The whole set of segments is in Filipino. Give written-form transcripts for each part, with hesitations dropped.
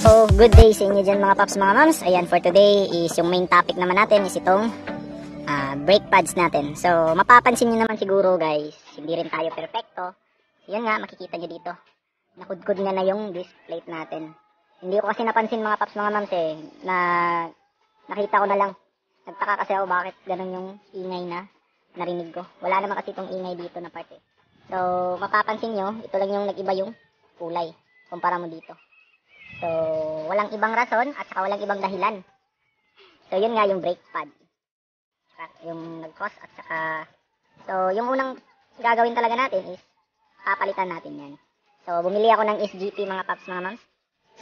So, good day sa inyo dyan mga paps, mga mams. Ayan, for today is yung main topic naman natin is itong brake pads natin. So, mapapansin nyo naman siguro guys, hindi rin tayo perfecto. Yan nga, makikita nyo dito. Nakudkod na yung disc plate natin. Hindi ko kasi napansin mga paps, mga mams na nakita ko na lang. Nagtaka kasi ako bakit ganun yung ingay na narinig ko. Wala naman kasi itong ingay dito na part So, mapapansin nyo, ito lang yung nag-iba yung kulay. Kumpara mo dito. So, walang ibang rason at saka walang ibang dahilan. So, yun nga yung brake pad. Yung nag-cause at saka... So, yung unang gagawin talaga natin is papalitan natin yan. So, bumili ako ng SGP mga paps, mga mams.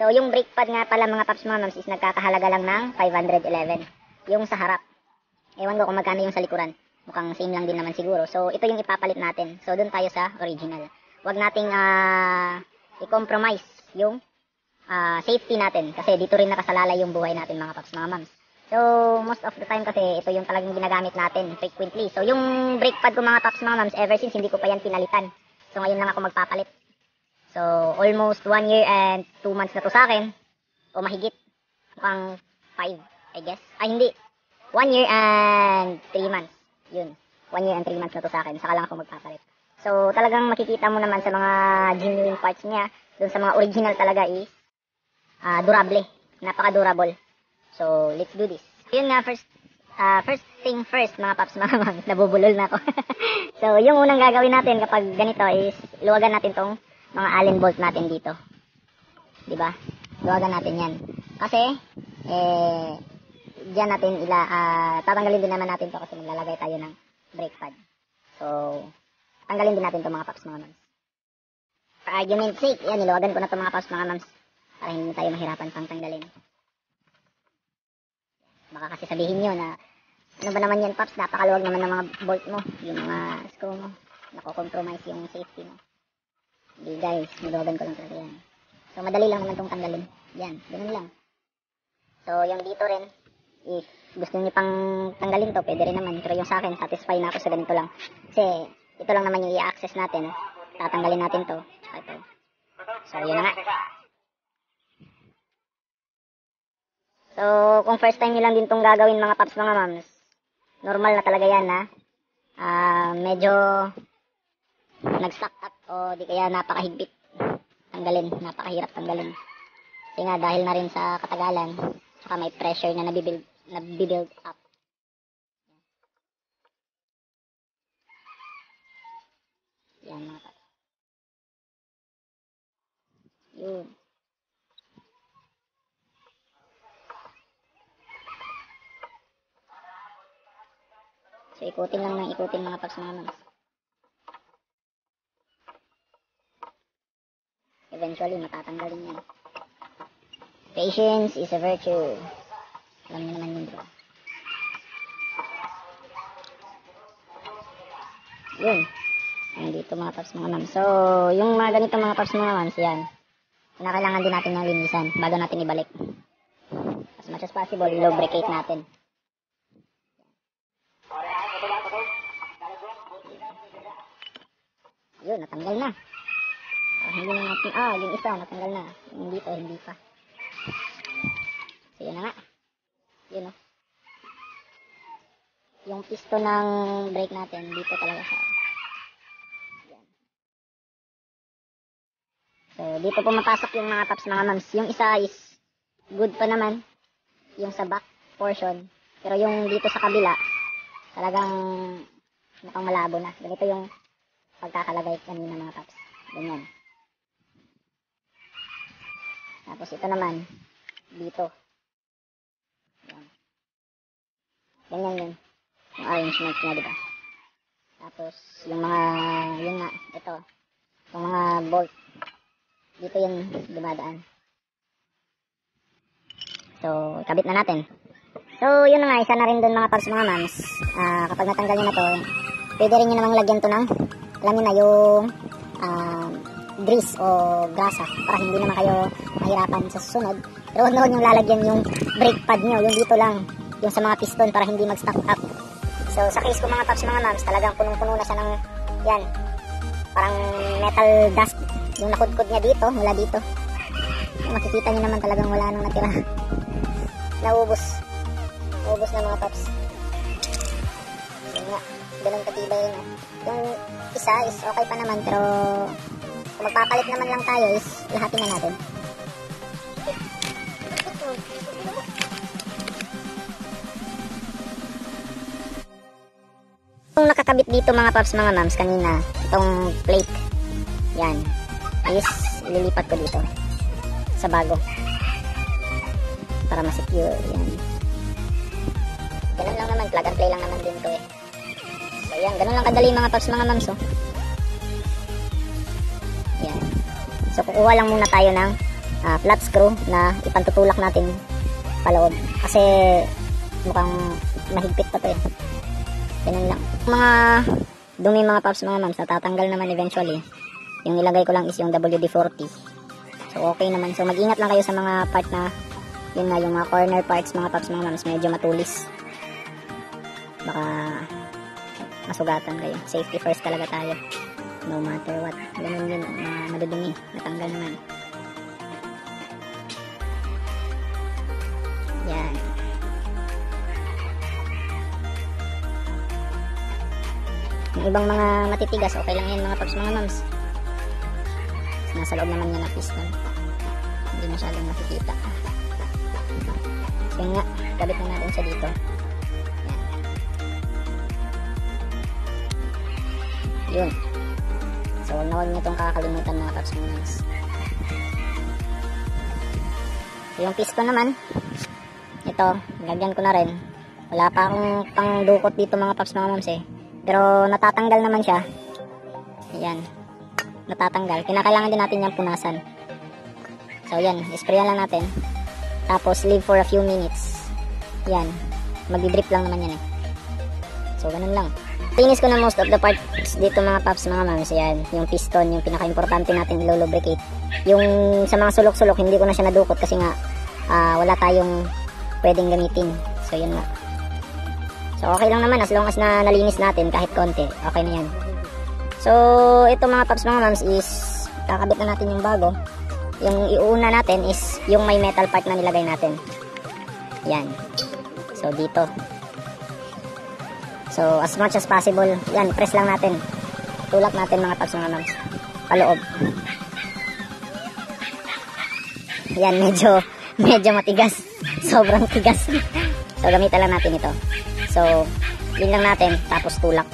So, yung brake pad nga pala mga paps, mga mams is nagkakahalaga lang ng 511. Yung sa harap. Ewan ko kung magkano yung sa likuran. Mukhang same lang din naman siguro. So, ito yung ipapalit natin. So, dun tayo sa original. Huwag nating i-compromise yung safety natin kasi dito rin nakasalalay yung buhay natin mga paps, mga mams. So, most of the time kasi ito yung talagang ginagamit natin frequently. So, yung brake pad ko mga paps, mga mams, ever since hindi ko pa yan pinalitan. So, ngayon lang ako magpapalit. So, almost 1 year and 2 months na to sa akin. O mahigit. Mukhang 5, I guess. Ay, hindi. 1 year and 3 months. Yun. 1 year and 3 months na to sa akin. Saka lang ako magpapalit. So, talagang makikita mo naman sa mga genuine parts niya, dun sa mga original talaga is durable. Napaka-durable. So, let's do this. Yun nga, first thing first, mga paps, mga mams, nabubulol na ako. So, yung unang gagawin natin kapag ganito is, luwagan natin tong mga allen bolt natin dito. Diba? Luwagan natin yan. Kasi, diyan natin tatanggalin din naman natin to kasi maglalagay tayo ng brake pad. So, tanggalin din natin to mga paps, mga mams. For argument's sake, yan, niluwagan ko na to mga paps, mga mams. Para hindi tayo mahirapan pang tanggalin. Baka kasi sabihin nyo na, ano ba naman yan, paps? Napakaluwag naman ng mga bolt mo. Yung mga screw mo. Nako-compromise yung safety mo. Hindi guys, niluwagan ko lang talaga yan. So, madali lang naman itong tanggalin. Yan, ganun lang. So, yung dito rin, if gusto nyo pang tanggalin to, pwede rin naman. Pero yung sa akin, satisfy na ako sa ganito lang. Kasi, ito lang naman yung i-access natin. Tatanggalin natin to. Tsaka ito. So, yun na nga. So, kung first time nyo lang din itong gagawin mga paps, mga mams, normal na talaga yan na medyo nag-stuck up o di kaya napakahigpit tanggalin, napakahirap tanggalin. Kasi nga dahil na rin sa katagalan, saka may pressure na nabibuild up. Yan mga paps. Yun. So, ikutin lang ng ikutin mga paps, mga mams. Eventually, matatanggalin yan. Patience is a virtue. Alam niyo naman yun, bro. Yun. Nandito mga paps, mga mams. So, yung mga ganito mga paps, mga mams, yan. Kailangan din natin yung linisan bago natin ibalik. As much as possible, lubricate natin. Yun, natanggal na. Hindi na natin, yung isa, natanggal na. Yung dito, hindi pa. So, yun na nga. Yun, yung piston ng brake natin, dito talaga siya. Yan. So, dito pumapasok yung mga paps, mga mams. Yung isa is good pa naman. Yung sa back portion. Pero yung dito sa kabila, talagang mukhang malabo na. Ganito yung pagkakalagay kanina mga paps. Ganyan. Tapos ito naman, dito. Yan. Ganyan yun. Yung arrangement niya, diba? Tapos, yung mga, yun nga, ito. Yung mga bolt. Dito yung dumadaan. So, kabit na natin. So, yun na nga, isa na rin dun mga paps, mga mams. Kapag natanggal nyo na to, pwede rin nyo namang lagyan to ng, alam nyo na, yung grease o grasa para hindi naman kayo mahirapan sa susunod. Pero huwag naman yung lalagyan yung brake pad nyo, yung dito lang, yung sa mga piston para hindi mag-stuck up. So, sa case ko mga paps, mga mams, talagang punong-puno na siya ng, yan, parang metal dust, yung nakudkod niya dito, mula dito. Makikita nyo naman talagang wala nang natira. Naubos. Naubos na mga paps. So nga, ganun katibay yun. Yung isa is okay pa naman, pero kung magpapalit naman lang tayo is lahatin na natin. Yung nakakabit dito mga paps, mga mams, kanina, itong plate, yan, is ililipat ko dito sa bago para ma-secure. Yan, ganun lang naman, plug and play lang naman din to eh. So yan, ganun lang kadali mga paps, mga mams, oh. Yan, so kukuha lang muna tayo ng flat screw na ipantutulak natin paloob kasi mukhang mahigpit pa to eh. Ganun lang. Mga dumi mga paps, mga mams, natatanggal naman eventually. Yung nilagay ko lang is yung WD-40. So okay naman. So mag-ingat lang kayo sa mga part na yun nga, yung mga corner parts mga paps, mga mams, medyo matulis. Baka masugatan kayo. Safety first talaga tayo. No matter what. Ganun yun, madudumi. Natanggal naman. Yan. Yung ibang mga matitigas, okay lang yan mga paps, mga mams. Nasa loob naman yan na piston. Hindi masyadong makikita. So yun nga, kabit na natin siya dito. Yan. Yun. So huwag nyo itong kakalimutan mga paps, mga mams. So yung piston naman, ito, lagyan ko na rin. Wala pa akong pang dukot dito mga paps, mga mams eh. Pero natatanggal naman siya. Ayan. Natatanggal. Kinakailangan din natin yung punasan. So yan, isprayan lang natin. Tapos leave for a few minutes. Yan. Magdi-drip lang naman yan eh. So ganun lang. Linis ko na most of the parts dito mga paps, mga mams. Yan. Yung piston, yung pinaka-importante natin ilo-lubricate. Yung sa mga sulok-sulok, hindi ko na siya nadukot kasi nga wala tayong pwedeng gamitin. So yun nga. So okay lang naman as long as na nalinis natin kahit konti. Okay na yan. So ito mga paps, mga mams is kakabit na natin yung bago. Yung iuuna natin is yung may metal part na nilagay natin. Yan. So dito. So as much as possible, yan, press lang natin. Tulak natin mga paps, mga mams. Paloob. Yan, medyo matigas. Sobrang tigas. So gamitan lang natin ito. So, yun lang natin, tapos tulak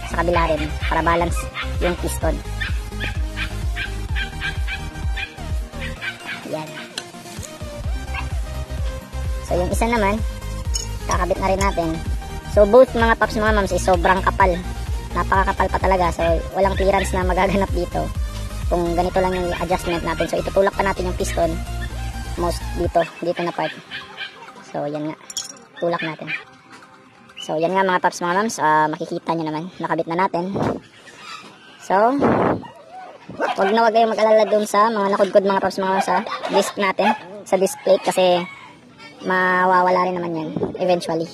sa kabila rin para balance yung piston. Yan. So, yung isa naman, kakabit na rin natin. So, both mga paps, mga mams, is sobrang kapal. Napakakapal pa talaga. So, walang clearance na magaganap dito kung ganito lang yung adjustment natin. So, itutulak pa natin yung piston most dito na part. So, yan nga. Tulak natin. So yan nga mga paps, mga mams, makikita nyo naman, nakabit na natin. So wag kayong mag-alala dun sa mga nakudkod mga paps, mga mams, sa disc natin, sa disc plate, kasi mawawala rin naman yan eventually.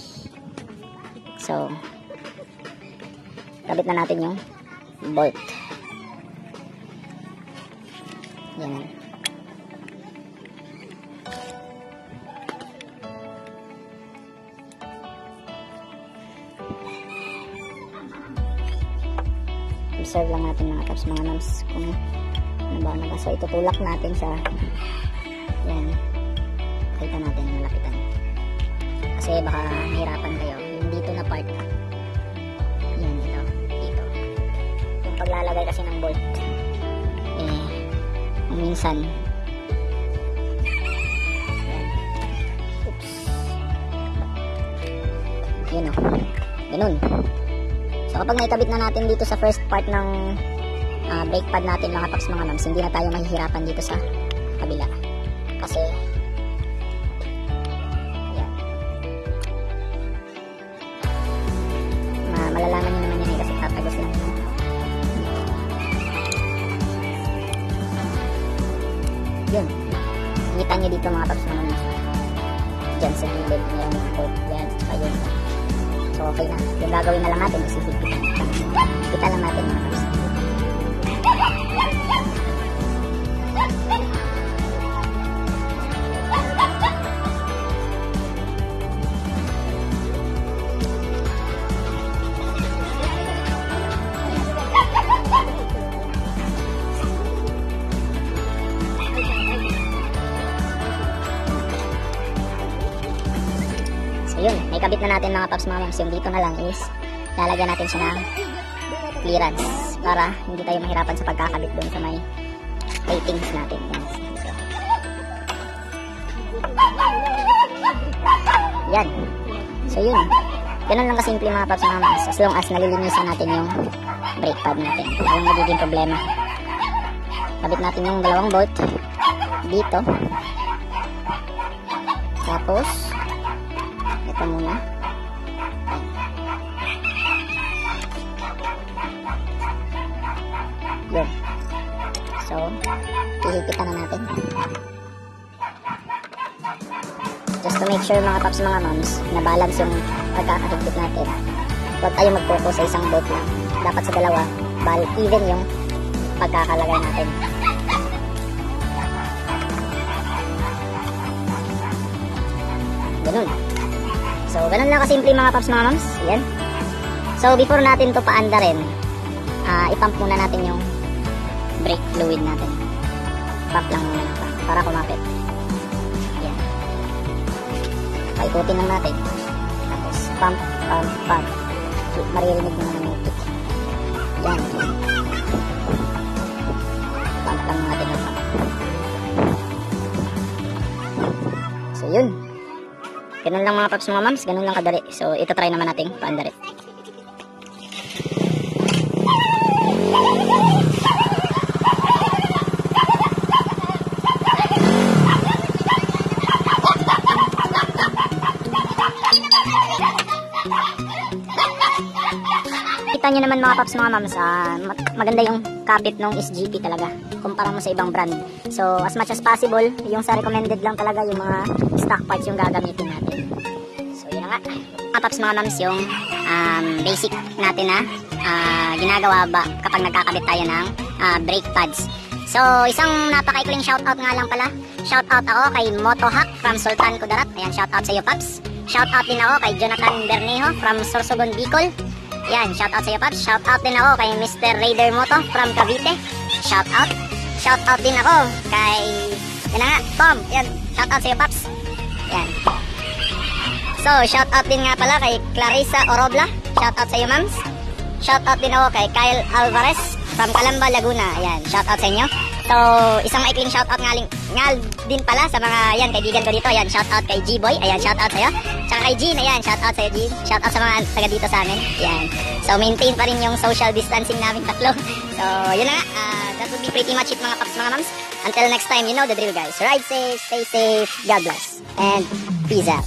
So kabit na natin yung bolt. Yan. Observe lang natin mga paps, mga mams, kung ano ba. So itutulak natin siya. Yan. Kita natin yung malapitan. Kasi baka hirapan kayo. Yung dito na part. Yan, dito. Yung paglalagay kasi ng bolt. Minsan. Yan. Oops. Yun o. Ganun. So kapag naikabit na natin dito sa first part ng brake pad natin mga paps, mga mams, hindi na tayo mahihirapan dito sa kabila. Kasi yan. Malalaman nyo naman yun kasi tatagusin. Yun. Kita nyo dito mga paps, mga mams. Diyan sa gilid niya yung bolt. Yan. Tsaka yun. So okay na. Yung gagawin na lang natin is higpitan. Kita lang natin mga paps. ikabit na natin mga paps mga mams, yung dito na lang is lalagyan natin siya ng clearance para hindi tayo mahirapan sa pagkakabit doon sa may ratings natin. Yan. So yun. Ganun lang kasimple mga paps mga mams, as long as nalilinisan natin yung brake pad natin. Walang magiging problema. Kabit natin yung dalawang bolt dito. Tapos ito muna. Yun. So, hihipitan na natin. Just to make sure mga paps mga moms na balance yung pagkakahigpit natin. Huwag tayo mag-focus sa isang bolt lang. Dapat sa dalawa, even yung pagkakalagay natin. Ganun. So, ganun lang kasimple mga paps mga moms. Ayan. So, before natin to paandarin, ipump muna natin yung brake fluid natin. Pump lang muna para kumapit. Ayan. Paikutin lang natin. Tapos, pump, pump, pump. Maririnig mo naman yung tick. Ayan. Pump lang natin yung pump. So, yun. Ganun lang mga paps mga moms, ganun lang kadali. So, ito try naman natin paandarin. Kita nyo naman mga paps mga moms, maganda yung kapit ng SGP talaga kumpara mo sa ibang brand. So as much as possible, yung sa recommended lang talaga yung mga stock parts yung gagamitin natin. So yun nga mga paps mga moms, yung basic natin na ginagawa ba kapag nagkakabit tayo ng brake pads. So isang napakaikling shoutout nga lang pala. Shoutout ako kay Motohack from Sultan Kudarat. Ayan, shoutout sa iyo paps. Shoutout din ako kay Jonathan Bernejo from Sorsogon, Bicol. Yan, shoutout sa iyo paps. Shoutout din ako kay Mr. Raider Moto from Cavite. Shoutout. Shoutout din ako kay yan na nga, Tom. Yan, shoutout sa iyo paps. Yan. So, shoutout din nga pala kay Clarissa Orobla. Shoutout sa iyo mams. Shoutout din ako kay Kyle Alvarez from Calamba, Laguna. Ayan, shoutout sa inyo. So, isang maikling shoutout nga din pala sa mga yan kaibigan ko dito. Ayan, shoutout kay G-Boy. Ayan, shoutout sa iyo. Tsaka kay Jean. Ayan, shoutout sa iyo, Jean. Shoutout sa mga taga dito sa amin. Ayan. So, maintain pa rin yung social distancing namin tatlo. So, yun na nga. That would be pretty much it mga paps, mga mams. Until next time, you know the drill guys. Ride safe, stay safe, God bless, and peace out.